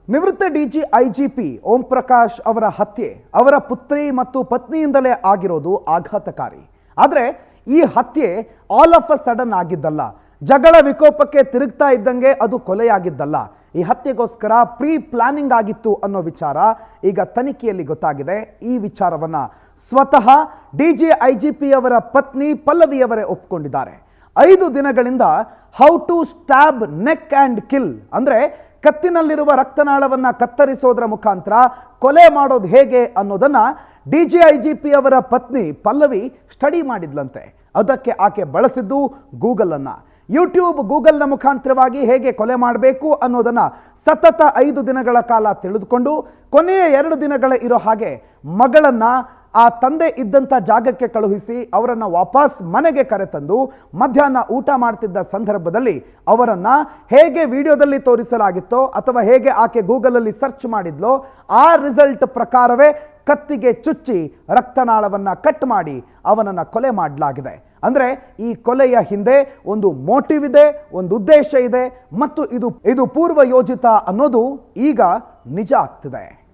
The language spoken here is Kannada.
ನಿವೃತ್ತ ಐಜಿಪಿ ಓಂ ಪ್ರಕಾಶ್ ಅವರ ಹತ್ಯೆ ಅವರ ಪುತ್ರಿ ಮತ್ತು ಪತ್ನಿಯಿಂದಲೇ ಆಗಿರೋದು ಆಘಾತಕಾರಿ. ಆದರೆ ಈ ಹತ್ಯೆ ಆಲ್ ಆಫ್ ಅ ಸಡನ್ ಆಗಿದ್ದಲ್ಲ, ಜಗಳ ವಿಕೋಪಕ್ಕೆ ತಿರುಗ್ತಾ ಇದ್ದಂಗೆ ಅದು ಕೊಲೆಯಾಗಿದ್ದಲ್ಲ. ಈ ಹತ್ಯೆಗೋಸ್ಕರ ಪ್ರೀ ಪ್ಲಾನಿಂಗ್ ಆಗಿತ್ತು ಅನ್ನೋ ವಿಚಾರ ಈಗ ತನಿಖೆಯಲ್ಲಿ ಗೊತ್ತಾಗಿದೆ. ಈ ವಿಚಾರವನ್ನ ಸ್ವತಃ ಐಜಿಪಿ ಅವರ ಪತ್ನಿ ಪಲ್ಲವಿ ಅವರೇ ಒಪ್ಪಿಕೊಂಡಿದ್ದಾರೆ. 5 ದಿನಗಳಿಂದ how to stab neck and kill ಅಂದ್ರೆ ಕತ್ತಿನಲ್ಲಿರುವ ರಕ್ತನಾಳವನ್ನ ಕತ್ತರಿಸೋದ್ರ ಮುಖಾಂತರ ಕೊಲೆ ಮಾಡೋದು ಹೇಗೆ ಅನ್ನೋದನ್ನ ಐಜಿಪಿ ಅವರ ಪತ್ನಿ ಪಲ್ಲವಿ ಸ್ಟಡಿ ಮಾಡಿದ್ಲಂತೆ. ಅದಕ್ಕೆ ಆಕೆ ಬಳಸಿದ್ದು ಗೂಗಲ್ ಅನ್ನ. ಗೂಗಲ್ನ ಮುಖಾಂತರವಾಗಿ ಹೇಗೆ ಕೊಲೆ ಮಾಡಬೇಕು ಅನ್ನೋದನ್ನ ಸತತ 5 ದಿನಗಳ ಕಾಲ ತಿಳಿದುಕೊಂಡು ಕೊನೆಯ 2 ದಿನಗಳ ಇರೋ ಹಾಗೆ ಮಗಳನ್ನ ಆ ತಂದೆ ಇದ್ದಂಥ ಜಾಗಕ್ಕೆ ಕಳುಹಿಸಿ ಅವರನ್ನು ವಾಪಸ್ ಮನೆಗೆ ಕರೆತಂದು ಮಧ್ಯಾಹ್ನ ಊಟ ಮಾಡ್ತಿದ್ದ ಸಂದರ್ಭದಲ್ಲಿ ಅವರನ್ನ ಹೇಗೆ ವಿಡಿಯೋದಲ್ಲಿ ತೋರಿಸಲಾಗಿತ್ತೋ ಅಥವಾ ಹೇಗೆ ಆಕೆ ಗೂಗಲಲ್ಲಿ ಸರ್ಚ್ ಮಾಡಿದ್ಲೋ ಆ ರಿಸಲ್ಟ್ ಪ್ರಕಾರವೇ ಕತ್ತಿಗೆ ಚುಚ್ಚಿ ರಕ್ತನಾಳವನ್ನ ಕಟ್ ಮಾಡಿ ಅವನನ್ನು ಕೊಲೆ ಮಾಡಲಾಗಿದೆ. ಅಂದರೆ ಈ ಕೊಲೆಯ ಹಿಂದೆ ಒಂದು ಮೋಟಿವ್ ಇದೆ, ಒಂದು ಉದ್ದೇಶ ಇದೆ ಮತ್ತು ಇದು ಪೂರ್ವ ಯೋಜಿತ ಅನ್ನೋದು ಈಗ ನಿಜ ಆಗ್ತಿದೆ.